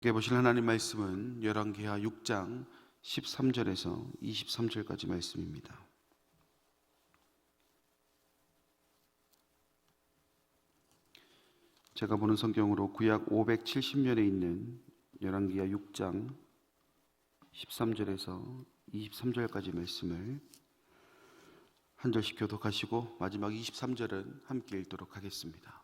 함께 보실 하나님 말씀은 열왕기하 6장 13절에서 23절까지 말씀입니다. 제가 보는 성경으로 구약 570년에 있는 열왕기하 6장 13절에서 23절까지 말씀을 한 절씩 교독하시고 마지막 23절은 함께 읽도록 하겠습니다.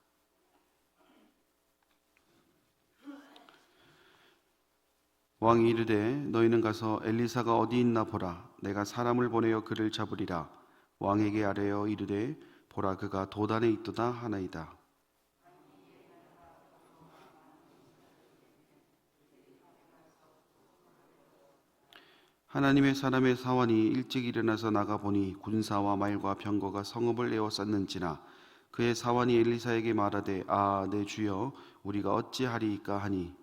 왕이 이르되 너희는 가서 엘리사가 어디 있나 보라. 내가 사람을 보내어 그를 잡으리라. 왕에게 아뢰어 이르되 보라, 그가 도단에 있도다 하나이다. 하나님의 사람의 사환이 일찍 일어나서 나가보니 군사와 말과 병거가 성읍을 에워쌌는지라. 그의 사환이 엘리사에게 말하되 아, 내 주여, 우리가 어찌하리이까 하니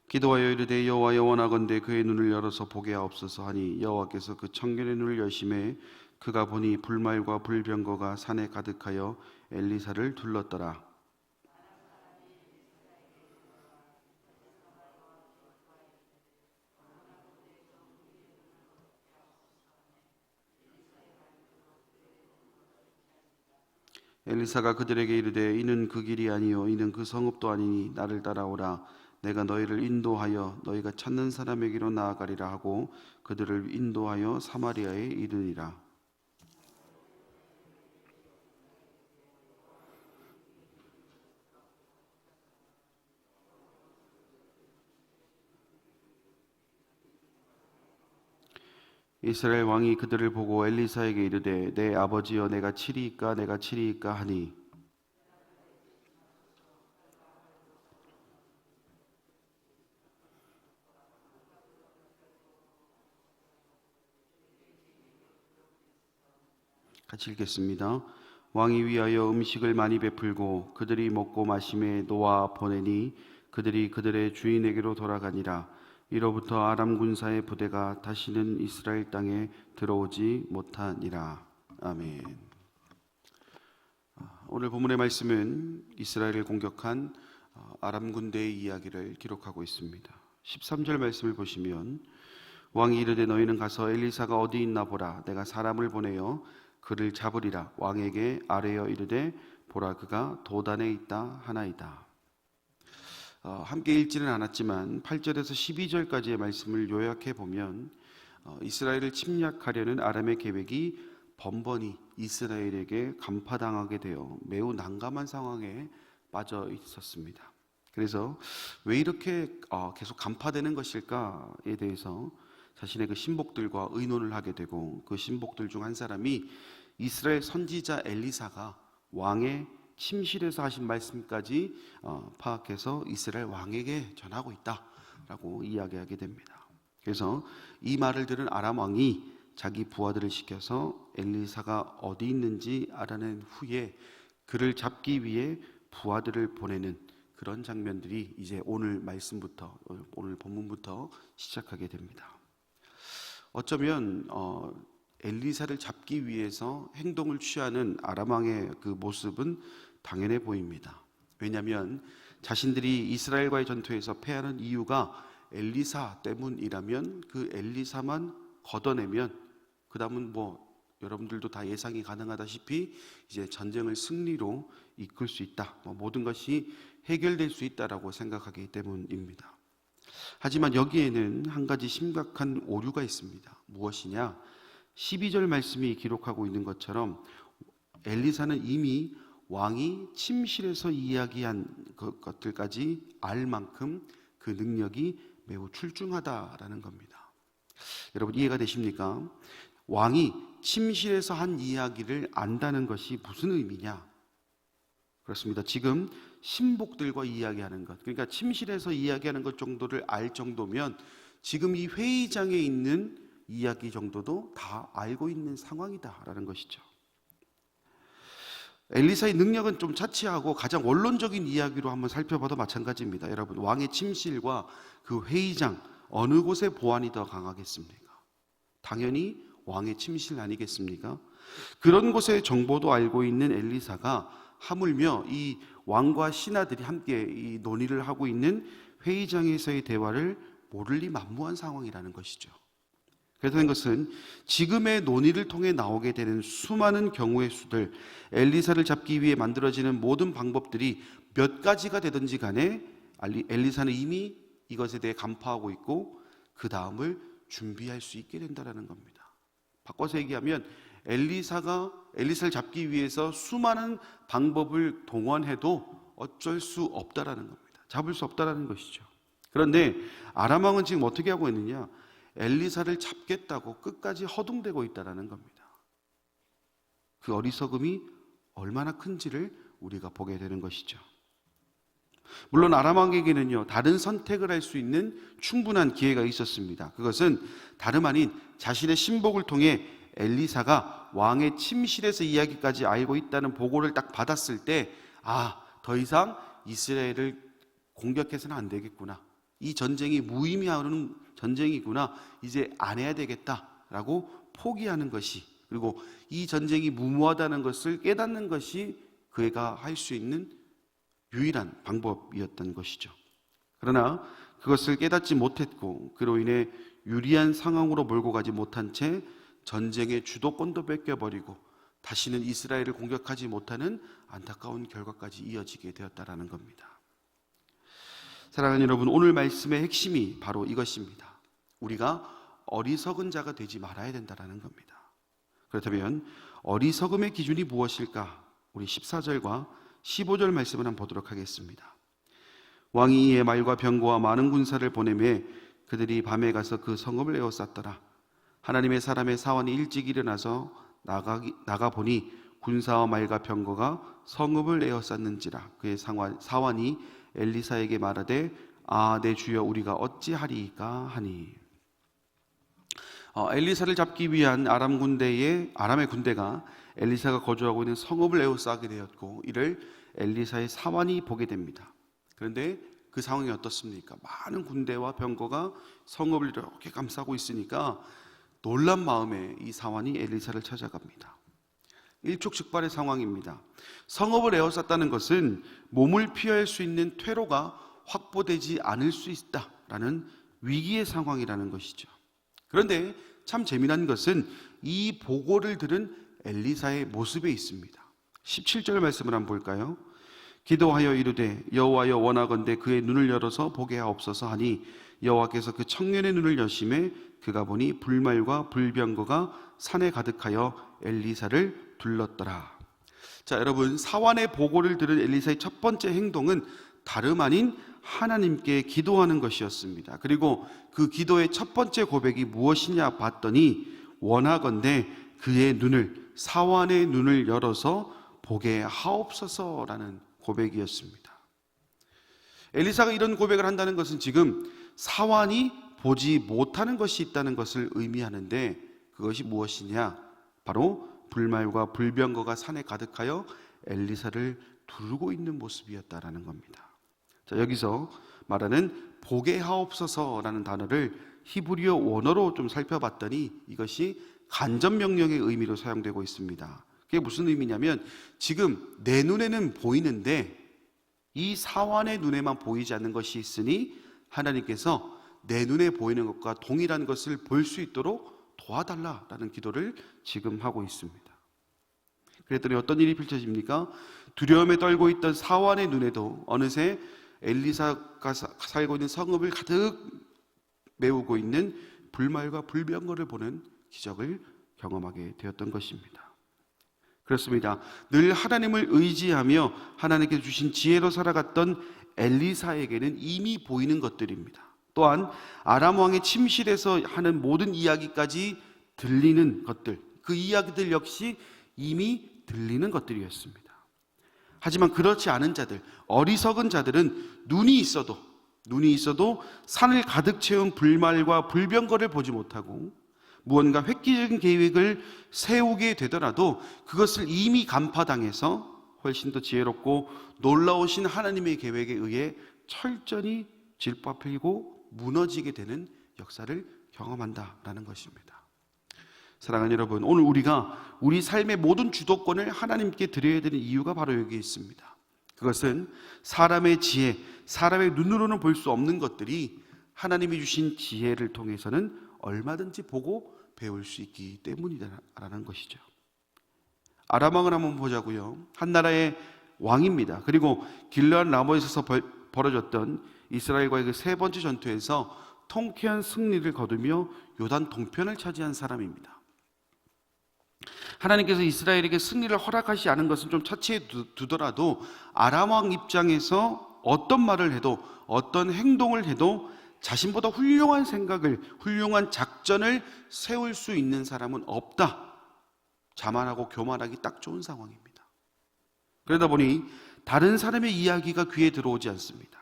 기도하여 이르되 여호와여, 원하건대 그의 눈을 열어서 보게 하옵소서 하니 여호와께서 그 청년의 눈을 여심해 그가 보니 불말과 불병거가 산에 가득하여 엘리사를 둘렀더라. 엘리사가 그들에게 이르되 이는 그 길이 아니요 이는 그 성읍도 아니니 나를 따라오라. 내가 너희를 인도하여 너희가 찾는 사람에게로 나아가리라 하고 그들을 인도하여 사마리아에 이르니라. 이스라엘 왕이 그들을 보고 엘리사에게 이르되 내 아버지여, 내가 치리이까 내가 치리이까 하니 같이 읽겠습니다. 왕이 위하여 음식을 많이 베풀고 그들이 먹고 마심에 놓아 보내니 그들이 그들의 주인에게로 돌아가니라. 이로부터 아람 군사의 부대가 다시는 이스라엘 땅에 들어오지 못하니라. 아멘. 오늘 본문의 말씀은 이스라엘을 공격한 아람 군대의 이야기를 기록하고 있습니다. 13절 말씀을 보시면 왕이 이르되 너희는 가서 엘리사가 어디 있나 보라. 내가 사람을 보내어 그를 잡으리라. 왕에게 아뢰어 이르되 보라, 그가 도단에 있다 하나이다. 함께 읽지는 않았지만 8절에서 12절까지의 말씀을 요약해 보면 이스라엘을 침략하려는 아람의 계획이 번번이 이스라엘에게 간파당하게 되어 매우 난감한 상황에 빠져 있었습니다. 그래서 왜 이렇게 계속 간파되는 것일까에 대해서 자신의 그 신복들과 의논을 하게 되고, 그 신복들 중 한 사람이 이스라엘 선지자 엘리사가 왕의 침실에서 하신 말씀까지 파악해서 이스라엘 왕에게 전하고 있다라고 이야기하게 됩니다. 그래서 이 말을 들은 아람 왕이 자기 부하들을 시켜서 엘리사가 어디 있는지 알아낸 후에 그를 잡기 위해 부하들을 보내는 그런 장면들이 이제 오늘 말씀부터, 오늘 본문부터 시작하게 됩니다. 어쩌면 엘리사를 잡기 위해서 행동을 취하는 아람 왕의 그 모습은 당연해 보입니다. 왜냐하면 자신들이 이스라엘과의 전투에서 패하는 이유가 엘리사 때문이라면 그 엘리사만 걷어내면 그 다음은 여러분들도 다 예상이 가능하다시피 이제 전쟁을 승리로 이끌 수 있다, 모든 것이 해결될 수 있다라고 생각하기 때문입니다. 하지만 여기에는 한 가지 심각한 오류가 있습니다. 무엇이냐? 12절 말씀이 기록하고 있는 것처럼 엘리사는 이미 왕이 침실에서 이야기한 것들까지 알 만큼 그 능력이 매우 출중하다라는 겁니다. 여러분, 이해가 되십니까? 왕이 침실에서 한 이야기를 안다는 것이 무슨 의미냐? 그렇습니다. 지금 신복들과 이야기하는 것, 그러니까 침실에서 이야기하는 것 정도를 알 정도면 지금 이 회의장에 있는 이야기 정도도 다 알고 있는 상황이다라는 것이죠. 엘리사의 능력은 좀 차치하고 가장 원론적인 이야기로 한번 살펴봐도 마찬가지입니다. 여러분, 왕의 침실과 그 회의장, 어느 곳의 보안이 더 강하겠습니까? 당연히 왕의 침실 아니겠습니까? 그런 곳의 정보도 알고 있는 엘리사가 하물며 이 왕과 신하들이 함께 이 논의를 하고 있는 회의장에서의 대화를 모를 리 만무한 상황이라는 것이죠. 그렇다는 것은 지금의 논의를 통해 나오게 되는 수많은 경우의 수들, 엘리사를 잡기 위해 만들어지는 모든 방법들이 몇 가지가 되든지 간에 엘리사는 이미 이것에 대해 간파하고 있고 그 다음을 준비할 수 있게 된다는 겁니다. 바꿔서 얘기하면 엘리사를 잡기 위해서 수많은 방법을 동원해도 어쩔 수 없다라는 겁니다. 잡을 수 없다라는 것이죠. 그런데 아람 왕은 지금 어떻게 하고 있느냐? 엘리사를 잡겠다고 끝까지 허둥대고 있다는 겁니다. 그 어리석음이 얼마나 큰지를 우리가 보게 되는 것이죠. 물론 아람 왕에게는요, 다른 선택을 할 수 있는 충분한 기회가 있었습니다. 그것은 다름 아닌 자신의 신복을 통해 엘리사가 왕의 침실에서 이야기까지 알고 있다는 보고를 딱 받았을 때, 더 이상 이스라엘을 공격해서는 안 되겠구나, 이 전쟁이 무의미한 전쟁이구나, 이제 안 해야 되겠다라고 포기하는 것이, 그리고 이 전쟁이 무모하다는 것을 깨닫는 것이 그가 할 수 있는 유일한 방법이었던 것이죠. 그러나 그것을 깨닫지 못했고 그로 인해 유리한 상황으로 몰고 가지 못한 채 전쟁의 주도권도 뺏겨버리고 다시는 이스라엘을 공격하지 못하는 안타까운 결과까지 이어지게 되었다는 겁니다. 사랑하는 여러분, 오늘 말씀의 핵심이 바로 이것입니다. 우리가 어리석은 자가 되지 말아야 된다는 겁니다. 그렇다면 어리석음의 기준이 무엇일까? 우리 14절과 15절 말씀을 한번 보도록 하겠습니다. 왕이 이에 말과 병거와 많은 군사를 보내매 그들이 밤에 가서 그 성읍을 에워쌌더라. 하나님의 사람의 사원이 일찍 일어나서 나가 보니 군사와 말과 병거가 성읍을 에워쌌는지라. 그의 사원이 엘리사에게 말하되 내 주여 우리가 어찌하리이까 하니. 엘리사를 잡기 위한 아람의 군대가 엘리사가 거주하고 있는 성읍을 에워싸게 되었고 이를 엘리사의 사환이 보게 됩니다. 그런데 그 상황이 어떻습니까? 많은 군대와 병거가 성읍을 이렇게 감싸고 있으니까 놀란 마음에 이 사환이 엘리사를 찾아갑니다. 일촉즉발의 상황입니다. 성읍을 에워쌌다는 것은 몸을 피할 수 있는 퇴로가 확보되지 않을 수 있다라는 위기의 상황이라는 것이죠. 그런데 참 재미난 것은 이 보고를 들은 엘리사의 모습에 있습니다. 17절 말씀을 한번 볼까요? 기도하여 이르되 여호와여 원하건대 그의 눈을 열어서 보게 하옵소서 하니 여호와께서 그 청년의 눈을 여심해 그가 보니 불말과 불병거가 산에 가득하여 엘리사를 둘렀더라. 자, 여러분, 사환의 보고를 들은 엘리사의 첫 번째 행동은 다름 아닌 하나님께 기도하는 것이었습니다. 그리고 그 기도의 첫 번째 고백이 무엇이냐 봤더니 원하건대 그의 눈을, 사환의 눈을 열어서 보게 하옵소서라는 고백이었습니다. 엘리사가 이런 고백을 한다는 것은 지금 사환이 보지 못하는 것이 있다는 것을 의미하는데 그것이 무엇이냐? 바로 불말과 불병거가 산에 가득하여 엘리사를 두르고 있는 모습이었다라는 겁니다. 자, 여기서 말하는 보게 하옵소서라는 단어를 히브리어 원어로 좀 살펴봤더니 이것이 간접명령의 의미로 사용되고 있습니다. 그게 무슨 의미냐면 지금 내 눈에는 보이는데 이 사환의 눈에만 보이지 않는 것이 있으니 하나님께서 내 눈에 보이는 것과 동일한 것을 볼 수 있도록 도와달라라는 기도를 지금 하고 있습니다. 그랬더니 어떤 일이 펼쳐집니까? 두려움에 떨고 있던 사환의 눈에도 어느새 엘리사가 살고 있는 성읍을 가득 메우고 있는 불말과 불병거를 보는 기적을 경험하게 되었던 것입니다. 그렇습니다. 늘 하나님을 의지하며 하나님께서 주신 지혜로 살아갔던 엘리사에게는 이미 보이는 것들입니다. 또한 아람 왕의 침실에서 하는 모든 이야기까지 들리는 것들, 그 이야기들 역시 이미 들리는 것들이었습니다. 하지만 그렇지 않은 자들, 어리석은 자들은 눈이 있어도 산을 가득 채운 불말과 불병거를 보지 못하고 무언가 획기적인 계획을 세우게 되더라도 그것을 이미 간파당해서 훨씬 더 지혜롭고 놀라우신 하나님의 계획에 의해 철저히 질법히고 무너지게 되는 역사를 경험한다라는 것입니다. 사랑하는 여러분, 오늘 우리가 우리 삶의 모든 주도권을 하나님께 드려야 되는 이유가 바로 여기에 있습니다. 그것은 사람의 지혜, 사람의 눈으로는 볼 수 없는 것들이 하나님이 주신 지혜를 통해서는 얼마든지 보고 배울 수 있기 때문이라는 것이죠. 아람 왕을 한번 보자고요. 한 나라의 왕입니다. 그리고 길르앗 라모에서 벌어졌던 이스라엘과의 그 세 번째 전투에서 통쾌한 승리를 거두며 요단 동편을 차지한 사람입니다. 하나님께서 이스라엘에게 승리를 허락하지 않은 것은 좀 차치해 두더라도 아람 왕 입장에서 어떤 말을 해도 어떤 행동을 해도 자신보다 훌륭한 생각을, 훌륭한 작전을 세울 수 있는 사람은 없다. 자만하고 교만하기 딱 좋은 상황입니다. 그러다 보니 다른 사람의 이야기가 귀에 들어오지 않습니다.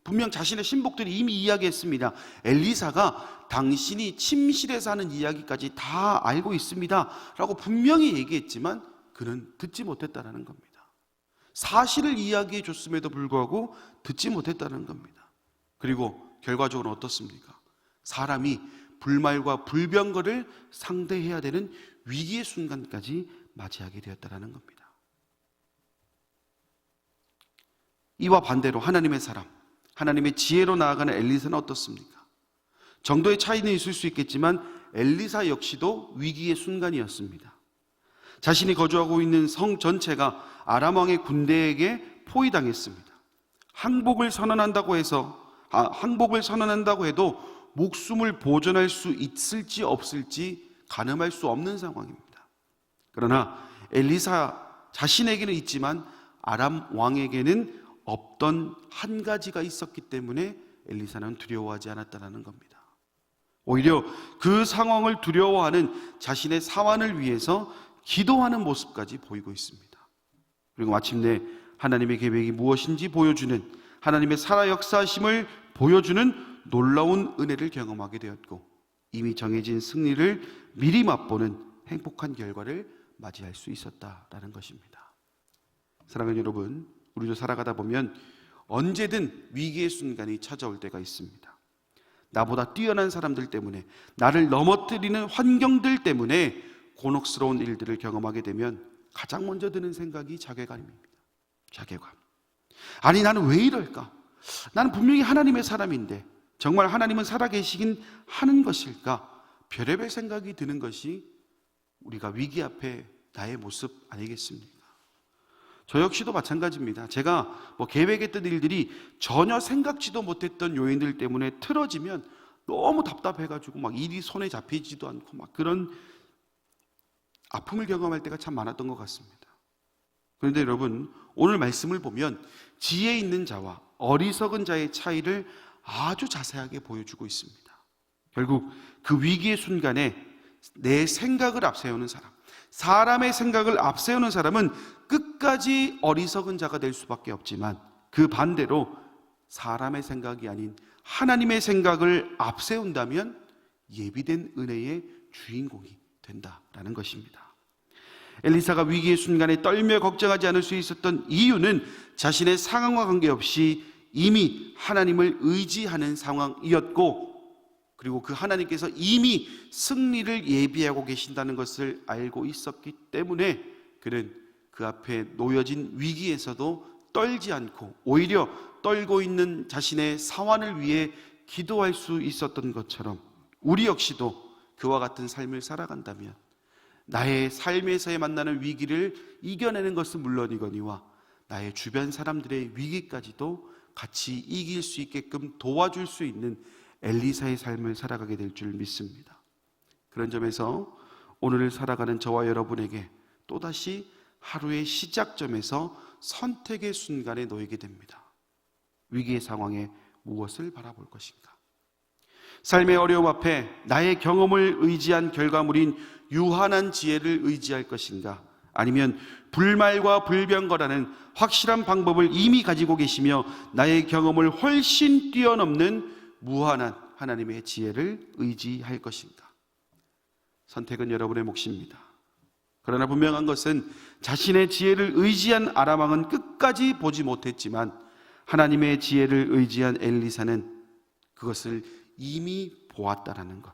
분명 자신의 신복들이 이미 이야기했습니다. 엘리사가 당신이 침실에서 하는 이야기까지 다 알고 있습니다 라고 분명히 얘기했지만 그는 듣지 못했다는 겁니다. 사실을 이야기해 줬음에도 불구하고 듣지 못했다는 겁니다. 그리고 결과적으로 어떻습니까? 사람이 불말과 불병거를 상대해야 되는 위기의 순간까지 맞이하게 되었다는 겁니다. 이와 반대로 하나님의 사람, 하나님의 지혜로 나아가는 엘리사는 어떻습니까? 정도의 차이는 있을 수 있겠지만 엘리사 역시도 위기의 순간이었습니다. 자신이 거주하고 있는 성 전체가 아람 왕의 군대에게 포위당했습니다. 항복을 선언한다고 해도 목숨을 보존할 수 있을지 없을지 가늠할 수 없는 상황입니다. 그러나 엘리사 자신에게는 있지만 아람 왕에게는 없던 한 가지가 있었기 때문에 엘리사는 두려워하지 않았다는 겁니다. 오히려 그 상황을 두려워하는 자신의 사환을 위해서 기도하는 모습까지 보이고 있습니다. 그리고 마침내 하나님의 계획이 무엇인지 보여주는, 하나님의 살아 역사하심을 보여주는 놀라운 은혜를 경험하게 되었고 이미 정해진 승리를 미리 맛보는 행복한 결과를 맞이할 수 있었다라는 것입니다. 사랑하는 여러분, 우리도 살아가다 보면 언제든 위기의 순간이 찾아올 때가 있습니다. 나보다 뛰어난 사람들 때문에, 나를 넘어뜨리는 환경들 때문에 곤혹스러운 일들을 경험하게 되면 가장 먼저 드는 생각이 자괴감입니다. 자괴감. 아니, 나는 왜 이럴까? 나는 분명히 하나님의 사람인데 정말 하나님은 살아계시긴 하는 것일까? 별의별 생각이 드는 것이 우리가 위기 앞에 나의 모습 아니겠습니까? 저 역시도 마찬가지입니다. 제가 계획했던 일들이 전혀 생각지도 못했던 요인들 때문에 틀어지면 너무 답답해가지고 막 일이 손에 잡히지도 않고 막 그런 아픔을 경험할 때가 참 많았던 것 같습니다. 그런데 여러분, 오늘 말씀을 보면 지혜 있는 자와 어리석은 자의 차이를 아주 자세하게 보여주고 있습니다. 결국 그 위기의 순간에 내 생각을 앞세우는 사람, 사람의 생각을 앞세우는 사람은 끝까지 어리석은 자가 될 수밖에 없지만 그 반대로 사람의 생각이 아닌 하나님의 생각을 앞세운다면 예비된 은혜의 주인공이 된다라는 것입니다. 엘리사가 위기의 순간에 떨며 걱정하지 않을 수 있었던 이유는 자신의 상황과 관계없이 이미 하나님을 의지하는 상황이었고, 그리고 그 하나님께서 이미 승리를 예비하고 계신다는 것을 알고 있었기 때문에 그는 그 앞에 놓여진 위기에서도 떨지 않고 오히려 떨고 있는 자신의 사환을 위해 기도할 수 있었던 것처럼 우리 역시도 그와 같은 삶을 살아간다면 나의 삶에서의 만나는 위기를 이겨내는 것은 물론이거니와 나의 주변 사람들의 위기까지도 같이 이길 수 있게끔 도와줄 수 있는 엘리사의 삶을 살아가게 될 줄 믿습니다. 그런 점에서 오늘을 살아가는 저와 여러분에게 또다시 하루의 시작점에서 선택의 순간에 놓이게 됩니다. 위기의 상황에 무엇을 바라볼 것인가? 삶의 어려움 앞에 나의 경험을 의지한 결과물인 유한한 지혜를 의지할 것인가? 아니면 불말과 불병거라는 확실한 방법을 이미 가지고 계시며 나의 경험을 훨씬 뛰어넘는 무한한 하나님의 지혜를 의지할 것인가? 선택은 여러분의 몫입니다. 그러나 분명한 것은 자신의 지혜를 의지한 아람 왕은 끝까지 보지 못했지만 하나님의 지혜를 의지한 엘리사는 그것을 이미 보았다라는 것,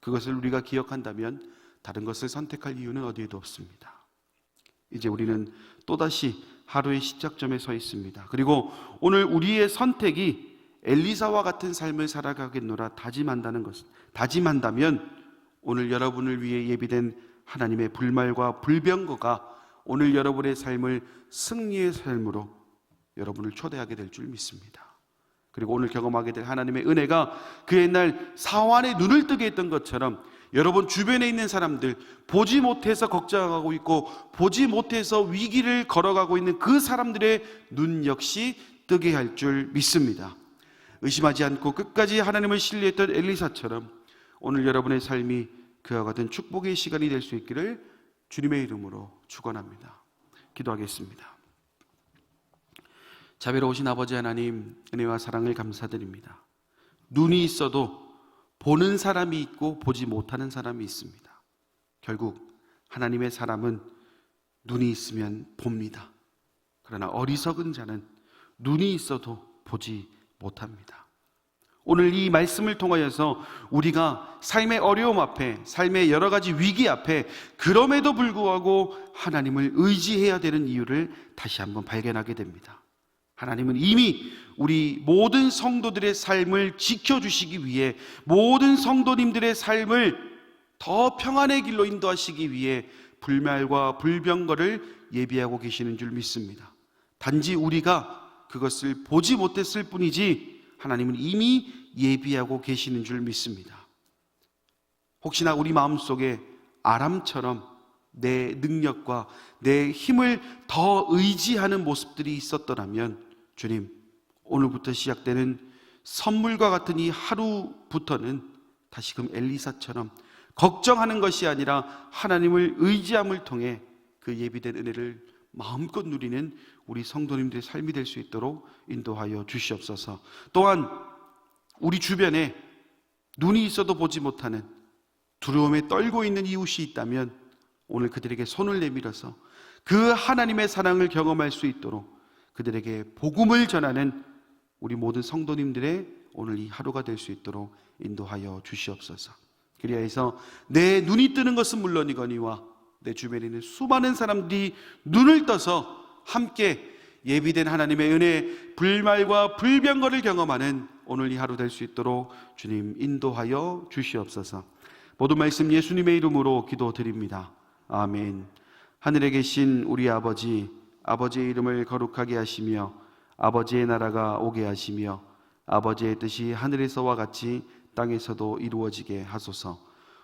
그것을 우리가 기억한다면 다른 것을 선택할 이유는 어디에도 없습니다. 이제 우리는 또다시 하루의 시작점에 서 있습니다. 그리고 오늘 우리의 선택이 엘리사와 같은 삶을 살아가겠노라 다짐한다면 오늘 여러분을 위해 예비된 하나님의 불말과 불병거가 오늘 여러분의 삶을 승리의 삶으로 여러분을 초대하게 될 줄 믿습니다. 그리고 오늘 경험하게 될 하나님의 은혜가 그 옛날 사환의 눈을 뜨게 했던 것처럼 여러분 주변에 있는 사람들, 보지 못해서 걱정하고 있고 보지 못해서 위기를 걸어가고 있는 그 사람들의 눈 역시 뜨게 할 줄 믿습니다. 의심하지 않고 끝까지 하나님을 신뢰했던 엘리사처럼 오늘 여러분의 삶이 그와 같은 축복의 시간이 될 수 있기를 주님의 이름으로 축원합니다. 기도하겠습니다. 자비로우신 아버지 하나님, 은혜와 사랑을 감사드립니다. 눈이 있어도 보는 사람이 있고 보지 못하는 사람이 있습니다. 결국 하나님의 사람은 눈이 있으면 봅니다. 그러나 어리석은 자는 눈이 있어도 보지 못합니다. 오늘 이 말씀을 통하여서 우리가 삶의 어려움 앞에, 삶의 여러 가지 위기 앞에 그럼에도 불구하고 하나님을 의지해야 되는 이유를 다시 한번 발견하게 됩니다. 하나님은 이미 우리 모든 성도들의 삶을 지켜주시기 위해, 모든 성도님들의 삶을 더 평안의 길로 인도하시기 위해 불말과 불병거를 예비하고 계시는 줄 믿습니다. 단지 우리가 그것을 보지 못했을 뿐이지 하나님은 이미 예비하고 계시는 줄 믿습니다. 혹시나 우리 마음속에 아람처럼 내 능력과 내 힘을 더 의지하는 모습들이 있었더라면 주님, 오늘부터 시작되는 선물과 같은 이 하루부터는 다시금 엘리사처럼 걱정하는 것이 아니라 하나님을 의지함을 통해 그 예비된 은혜를 마음껏 누리는 우리 성도님들의 삶이 될 수 있도록 인도하여 주시옵소서. 또한 우리 주변에 눈이 있어도 보지 못하는 두려움에 떨고 있는 이웃이 있다면 오늘 그들에게 손을 내밀어서 그 하나님의 사랑을 경험할 수 있도록 그들에게 복음을 전하는 우리 모든 성도님들의 오늘 이 하루가 될 수 있도록 인도하여 주시옵소서. 그리하여서 내 눈이 뜨는 것은 물론이거니와 내 주변에 있는 수많은 사람들이 눈을 떠서 함께 예비된 하나님의 은혜, 불말과 불병거를 경험하는 오늘 이 하루 될 수 있도록 주님 인도하여 주시옵소서. 모든 말씀 예수님의 이름으로 기도드립니다. 아멘. 하늘에 계신 우리 아버지, 아버지의 이름을 거룩하게 하시며 아버지의 나라가 오게 하시며 아버지의 뜻이 하늘에서와 같이 땅에서도 이루어지게 하소서.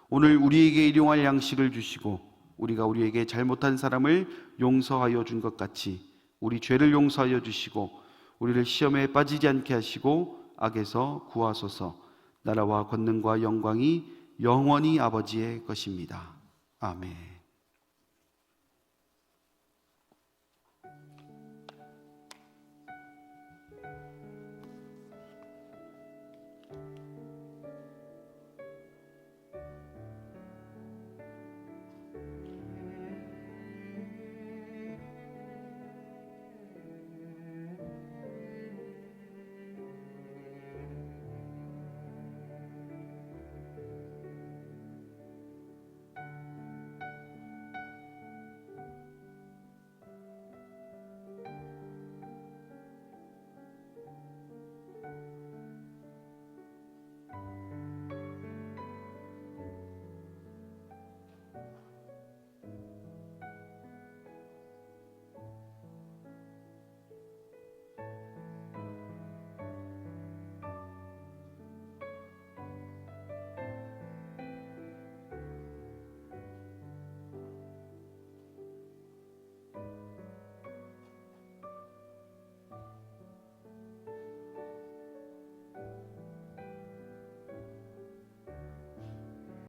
오늘 우리에게 일용할 양식을 주시고 우리가 우리에게 잘못한 사람을 용서하여 준 것 같이 우리 죄를 용서하여 주시고 우리를 시험에 빠지지 않게 하시고 악에서 구하소서. 나라와 권능과 영광이 영원히 아버지의 것입니다. 아멘.